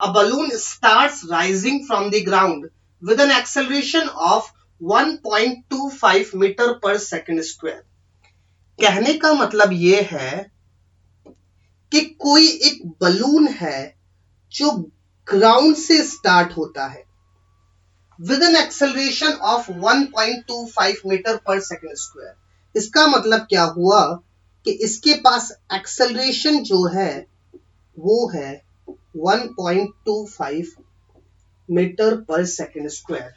a balloon starts rising from the ground with an acceleration of 1.25 metre per second square. कहने का मतलब ये है कि कोई एक बलून है जो ग्राउंड से स्टार्ट होता है with an acceleration of 1.25 metre per second square. इसका मतलब क्या हुआ कि इसके पास एक्सेलरेशन जो है वो है 1.25 मीटर पर सेकंड स्क्वायर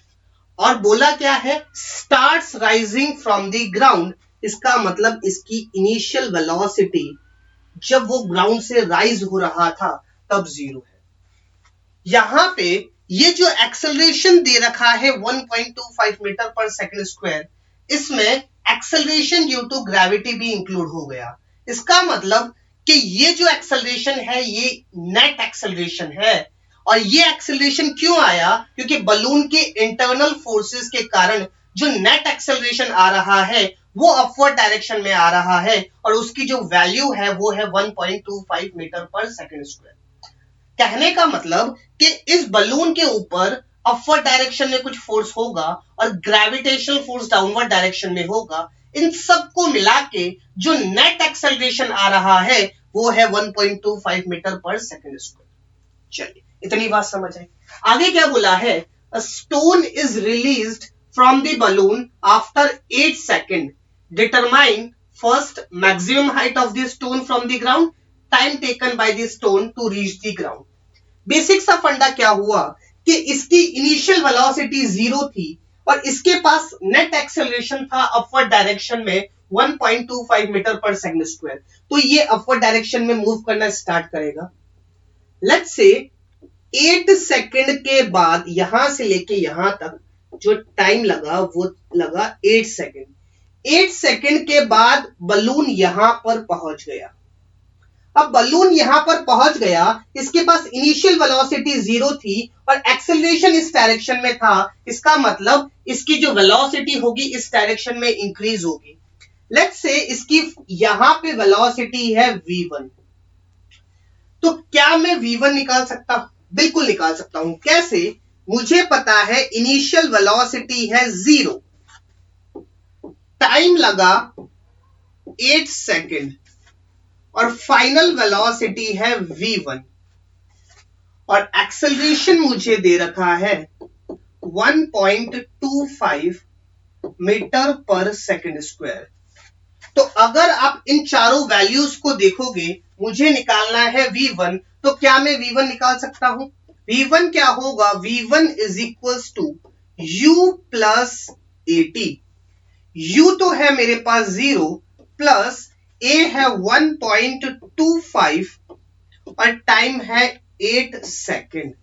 और बोला क्या है, starts rising from the ground. इसका मतलब इसकी इनिशियल वेलोसिटी जब वो ग्राउंड से राइज हो रहा था तब 0 है। यहां पे ये जो एक्सेलरेशन दे रखा है 1.25 मीटर पर सेकंड स्क्वायर, इसमें एक्सेलरेशन ड्यू टू ग्रेविटी भी इंक्लूड हो गया। इसका मतलब कि ये जो एक्सेलरेशन है ये नेट एक्सेलरेशन है। और ये एक्सेलरेशन क्यों आया? क्योंकि बलून के इंटरनल फोर्सेस के कारण जो नेट एक्सेलरेशन आ रहा है वो अपवर्ड डायरेक्शन में आ रहा है और उसकी जो वैल्यू है वो है 1.25 मीटर पर सेकंड स्क्वायर। कहने का मतलब कि इस बलून के ऊपर अपवर्ड डायरेक्शन में कुछ फोर्स होगा और ग्रेविटेशनल फोर्स डाउनवर्ड डायरेक्शन में होगा। इन सबको मिला के जो नेट एक्सेलरेशन आ रहा है वो है 1.25 मीटर पर सेकंड स्क्वायर। चलिए, इतनी बात समझ आई। आगे क्या बोला है? A stone is released from the balloon after 8 second. Determine first maximum height of the stone from the ground, time taken by the stone to reach the ground. Basic सा फंडा क्या हुआ कि इसकी इनिशियल वेलोसिटी 0 थी और इसके पास net acceleration था अपवर्ड डायरेक्शन में 1.25 मीटर पर सेकंड स्क्वायर। तो ये अपवर्ड डायरेक्शन में मूव करना स्टार्ट करेगा। लेट्स से 8 सेकंड के बाद यहां से लेके यहां तक जो टाइम लगा वो लगा 8 सेकंड। 8 सेकंड के बाद बलून यहां पर पहुंच गया। अब बलून यहां पर पहुंच गया, इसके पास इनिशियल वेलोसिटी 0 थी और एक्सेलरेशन इस डायरेक्शन में था। इसका मतलब इसकी जो वेलोसिटी होगी इस डायरेक्शन में इंक्रीज होगी। लेट्स से इसकी यहां पे वेलोसिटी है v1। तो क्या मैं v1 निकाल सकता हूं? बिल्कुल निकाल सकता हूं। कैसे? मुझे पता है इनिशियल वेलोसिटी है 0, टाइम लगा 8 सेकंड और फाइनल वेलोसिटी है v1 और एक्सेलरेशन मुझे दे रखा है 1.25 मीटर पर सेकंड स्क्वायर। तो अगर आप इन चारों वैल्यूज को देखोगे, मुझे निकालना है v1, तो क्या मैं v1 निकाल सकता हूं? v1 क्या होगा? v1 is equals to u plus at। u तो है मेरे पास 0 प्लस a है 1.25 और टाइम है 8 सेकेंड।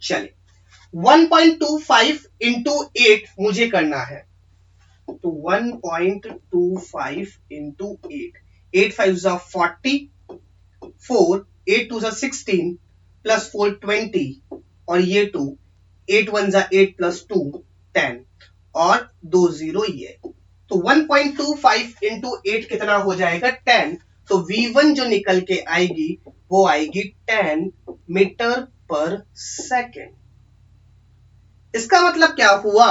चलिए, 1.25 इंटू 8 मुझे करना है, तो 1.25 इंटू 8, 8 5 जा 40, 4 8 2 जा 16 प्लस 4 20 और ये 2, 8 1 जा 8 प्लस 2 10 और 2 0 ये। तो 1.25 इंटू 8 कितना हो जाएगा? 10। तो v1 जो निकल के आएगी वो आएगी 10 मीटर पर सेकेंड। इसका मतलब क्या हुआ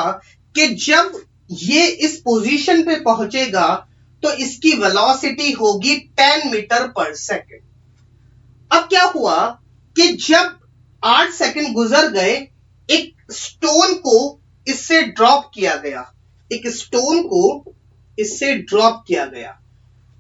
कि जब ये इस पोजीशन पे पहुंचेगा तो इसकी वेलोसिटी होगी 10 मीटर पर सेकेंड। अब क्या हुआ कि जब 8 सेकंड गुजर गए, एक स्टोन को इससे ड्रॉप किया गया, एक स्टोन को इससे ड्रॉप किया गया।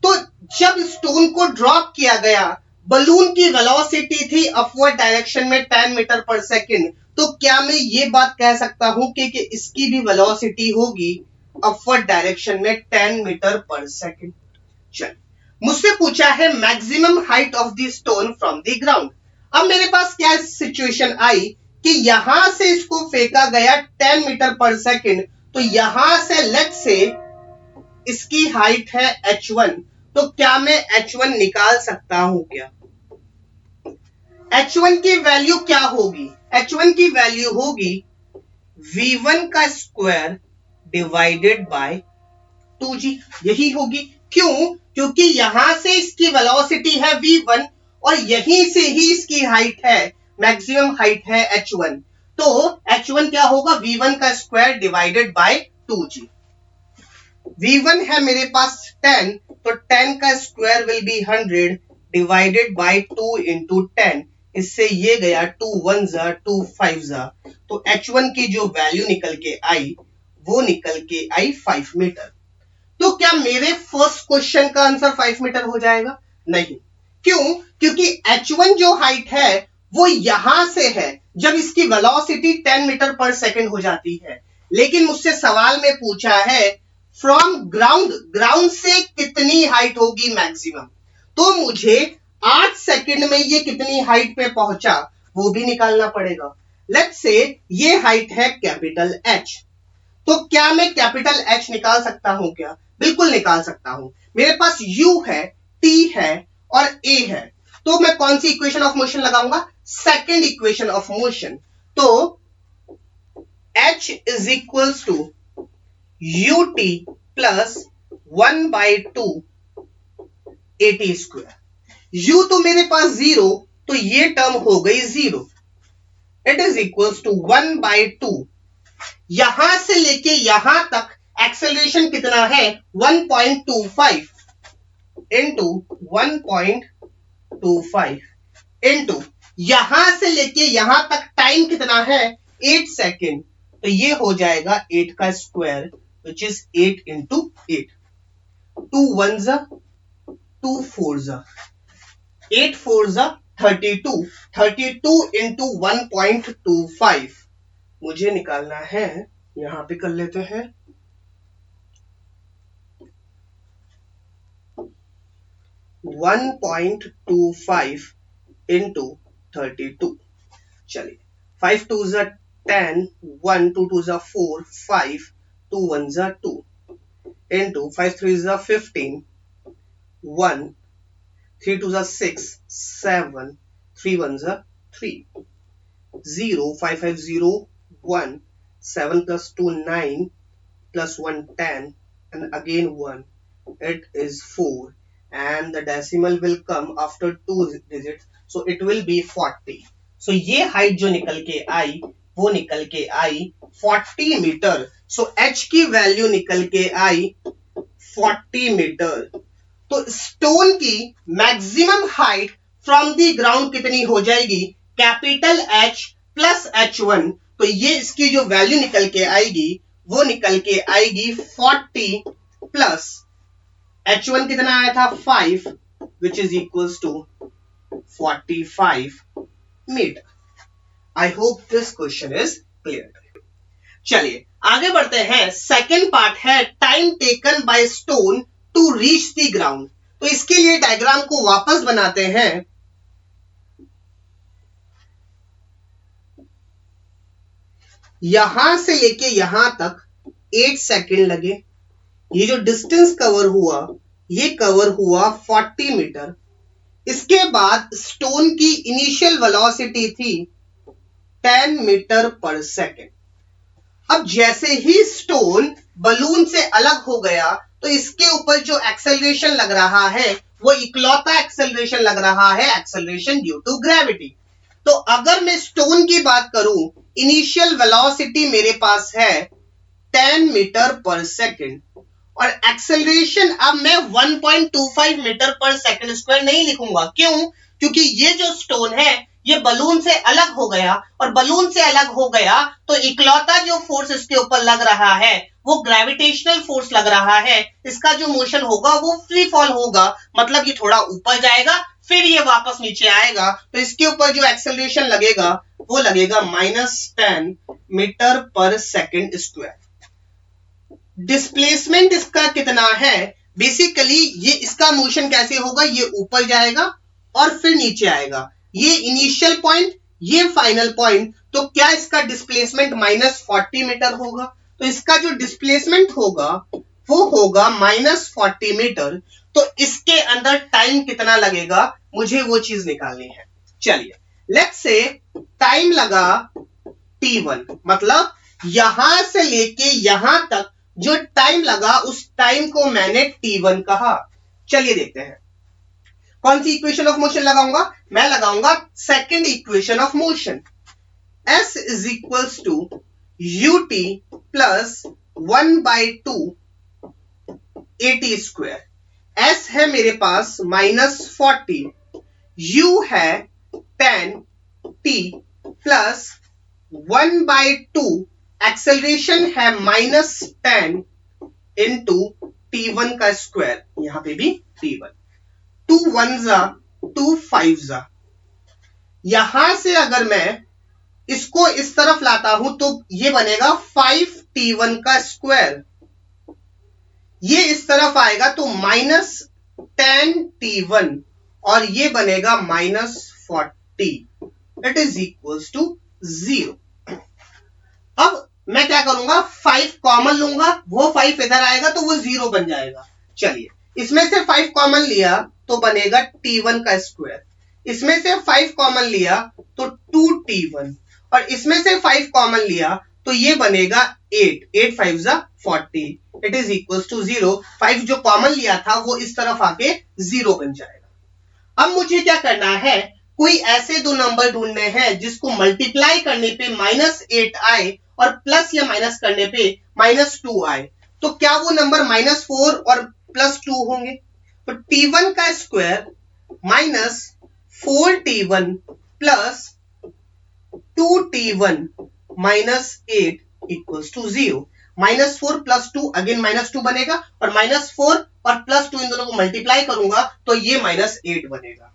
तो जब स्टोन को ड्रॉप किया गया, बलून की वेलोसिटी थी अपवर्ड डायरेक्शन में 10 मीटर पर सेकंड। तो क्या मैं ये बात कह सकता हूं कि इसकी भी वेलोसिटी होगी अपवर्ड डायरेक्शन में 10 मीटर पर सेकंड? चल, मुझसे पूछा है maximum height of the stone from the ground. अब मेरे पास क्या सिचुएशन आई कि यहां से इसको फेंका गया 10 मीटर पर सेकंड, तो यहां से लेट्स से इसकी हाइट है h1, तो क्या मैं h1 निकाल सकता हूं क्या? h1 की वैल्यू क्या होगी? h1 की वैल्यू होगी v1 का स्क्वायर डिवाइडेड बाय 2g, यही होगी। क्यों? क्योंकि यहां से इसकी वेलोसिटी है v1 और यहीं से ही इसकी हाइट है। मैक्सिमम हाइट है h1, तो h1 क्या होगा, v1 का square divided by 2g। v1 है मेरे पास 10, तो 10 का square will be 100 divided by 2 into 10। इससे ये गया 2 1 जा 2 5 जा, तो h1 की जो वैल्यू निकल के आई वो निकल के आई 5 मीटर। तो क्या मेरे फर्स्ट क्वेश्चन का आंसर 5 मीटर हो जाएगा? नहीं। क्यों? क्योंकि h1 जो हाइट है वो यहां से है जब इसकी वेलोसिटी 10 मीटर पर सेकंड हो जाती है, लेकिन मुझसे सवाल में पूछा है फ्रॉम ग्राउंड, ग्राउंड से कितनी हाइट होगी मैक्सिमम, तो मुझे 8 सेकंड में ये कितनी हाइट पे पहुंचा वो भी निकालना पड़ेगा। लेट्स से ये हाइट है कैपिटल H, तो क्या मैं कैपिटल H निकाल सकता हूं क्या? बिल्कुल निकाल सकता हूं। मेरे पास U है, T है और A है, तो मैं कौन सी इक्वेशन ऑफ मोशन लगाऊंगा? Second equation of motion. तो H is equals to ut plus 1/2 at square. U तो मेरे पास 0, तो ये टर्म हो गई 0। इट इज इक्वल्स टू 1/2, यहां से लेके यहां तक एक्सेलरेशन कितना है 1.25 इंटू 1.25 इंटू यहां से लेके यहां तक टाइम कितना है 8 सेकेंड, तो ये हो जाएगा 8 का स्क्वायर विच इज 8 इंटू 8। 2 1 जा 2 4 जा 8 4 जा 32, 32 इंटू 1.25 मुझे निकालना है, यहां पे कर लेते हैं 1.25 इंटू 32। चलिए 5 2 जा 10, 1 2 2 जा 4, 5 2 1 जा 2 इंटू 5 3 जा 15, 1 3 2 जा 6, 7 3 1 जा 3, 0 5 5 0 1, 7 plus 2 9 plus 1 10 and again 1, it is 4 and the decimal will come after 2 digits, so it will be 40। so ये हाइट जो निकल के आई वो निकल के आई 40 मीटर। so h की वैल्यू निकल के आई 40 मीटर। तो स्टोन की maximum height from the ground कितनी हो जाएगी, कैपिटल H प्लस H1, तो ये इसकी जो वैल्यू निकल के आएगी वो निकल के आएगी 40 प्लस H1 कितना आया था 5 which is equals to 45 metre. I hope this question is clear. चलिए आगे बढ़ते हैं। सेकेंड पार्ट है time taken by stone to reach the ground. तो इसके लिए डायग्राम को वापस बनाते हैं। यहां से लेके यहां तक 8 सेकेंड लगे। ये जो डिस्टेंस कवर हुआ ये कवर हुआ 40 मीटर। इसके बाद स्टोन की इनिशियल वेलोसिटी थी 10 मीटर पर सेकेंड। अब जैसे ही स्टोन बलून से अलग हो गया तो इसके ऊपर जो एक्सेलरेशन लग रहा है वो इकलौता एक्सेलरेशन लग रहा है, एक्सेलरेशन ड्यू टू ग्रेविटी। तो अगर मैं स्टोन की बात करूं, इनिशियल वेलोसिटी मेरे पास है 10 मीटर पर सेकेंड और एक्सेलरेशन अब मैं 1.25 मीटर पर सेकेंड स्क्वायर नहीं लिखूंगा। क्यों? क्योंकि ये जो स्टोन है ये बलून से अलग हो गया और बलून से अलग हो गया तो इकलौता जो फोर्स इसके ऊपर लग रहा है वो ग्रेविटेशनल फोर्स लग रहा है। इसका जो मोशन होगा वो फ्री फॉल होगा, मतलब ये थोड़ा ऊपर जाएगा फिर ये वापस नीचे आएगा। तो इसके ऊपर जो एक्सेलरेशन लगेगा वो लगेगा -10 मीटर पर सेकेंड स्क्वायर। डिस्प्लेसमेंट इसका कितना है, बेसिकली ये इसका मोशन कैसे होगा, ये ऊपर जाएगा और फिर नीचे आएगा। ये इनिशियल पॉइंट ये फाइनल पॉइंट, तो क्या इसका डिस्प्लेसमेंट -40 मीटर होगा। तो इसका जो डिस्प्लेसमेंट होगा वो होगा -40 मीटर। तो इसके अंदर टाइम कितना लगेगा मुझे वो चीज निकालनी है। चलिए लेट्स से टाइम लगा t1, मतलब यहां से लेके यहां तक जो टाइम लगा उस टाइम को मैंने t1 कहा। चलिए देखते हैं। कौन सी इक्वेशन ऑफ मोशन लगाऊंगा? मैं लगाऊंगा second equation of motion, s is equals to ut plus 1/2 at square. s है मेरे पास -40, u है 10t प्लस 1/2 एक्सेलरेशन है -10 इंटू t1 का स्क्वायर, यहां पे भी t1, 2 1 2 5 यहां से अगर मैं इसको इस तरफ लाता हूं तो ये बनेगा 5t1 का स्क्वायर, ये इस तरफ आएगा तो -10t1 और ये बनेगा -40, इट इज इक्वल्स टू 0। अब मैं क्या करूंगा, 5 कॉमन लूंगा, वो 5 इधर आएगा तो वो 0 बन जाएगा। चलिए इसमें से 5 कॉमन लिया तो बनेगा t1 का स्क्वायर, इसमें से 5 कॉमन लिया तो 2t1 और इसमें से 5 कॉमन लिया तो ये बनेगा 8, 8 5 40, इट इज इक्वल्स टू 0। 5 जो कॉमन लिया था वो इस तरफ आके 0 बन जाएगा। अब मुझे क्या करना है, कोई ऐसे दो नंबर ढूंढने हैं जिसको मल्टीप्लाई करने पे -8 आए और प्लस या माइनस करने पे -2 आए। तो क्या वो नंबर -4 और +2 होंगे? तो t1 का square -4t1 plus 2t1 -8 equals to 0। -4 + 2 again -2 बनेगा और -4 और +2 इन दोनों को मल्टीप्लाई करूंगा तो ये -8 बनेगा।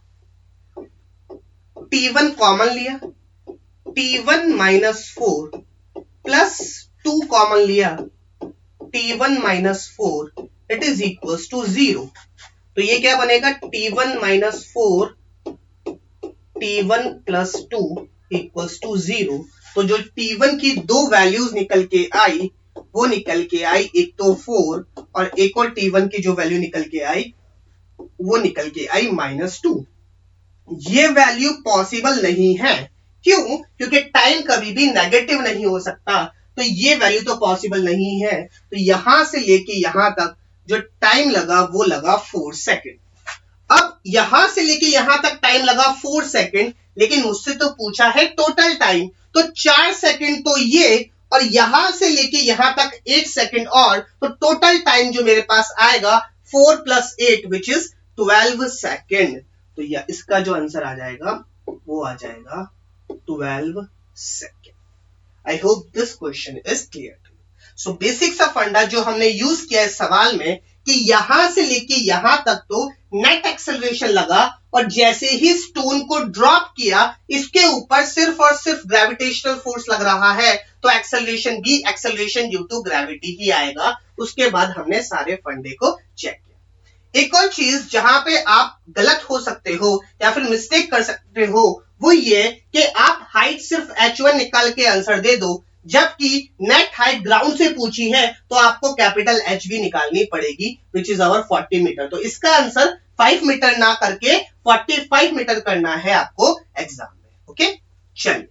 t1 कॉमन लिया, t1 -4 प्लस 2 कॉमन लिया, t1 -4 it is equals to 0। तो ये क्या बनेगा, t1 -4 t1 + 2 इक्वल्स टू 0। तो जो t1 की दो वैल्यूज निकल के आई वो निकल के आई, एक तो 4 और एक और t1 की जो वैल्यू निकल के आई वो निकल के आई -2। ये वैल्यू पॉसिबल नहीं है, क्यों? क्योंकि टाइम कभी भी नेगेटिव नहीं हो सकता, तो ये वैल्यू तो पॉसिबल नहीं है। तो यहां से लेके यहां तक जो टाइम लगा वो लगा 4 सेकंड। अब यहां से लेके यहां तक टाइम लगा 4 सेकंड, लेकिन मुझसे तो पूछा है टोटल टाइम, तो 4 सेकंड तो ये और यहां से लेके यहां तक 8 सेकंड और, तो टोटल टाइम जो मेरे पास आएगा 4 + 8 विच इज 12 सेकंड। तो या इसका जो आंसर आ जाएगा वो आ जाएगा 12 second. I hope this question is clear to you. So basic सा फंडा जो हमने यूज किया है सवाल में कि यहां से लेके यहां तक तो नेट एक्सेलरेशन लगा और जैसे ही स्टोन को ड्रॉप किया इसके ऊपर सिर्फ और सिर्फ ग्रेविटेशनल फोर्स लग रहा है, तो एक्सेलरेशन भी एक्सेलरेशन ड्यू टू ग्रेविटी ही आएगा। उसके बाद हमने सारे फंडे को चेक किया। एक और चीज जहां पे आप गलत हो सकते हो या फिर मिस्टेक कर सकते हो वो ये कि आप हाइट सिर्फ h1 निकाल के आंसर दे दो, जबकि नेट हाइट ग्राउंड से पूछी है तो आपको कैपिटल H भी निकालनी पड़ेगी विच इज अवर 40 मीटर। तो इसका आंसर 5 मीटर ना करके 45 मीटर करना है आपको एग्जाम में। ओके, चलिए।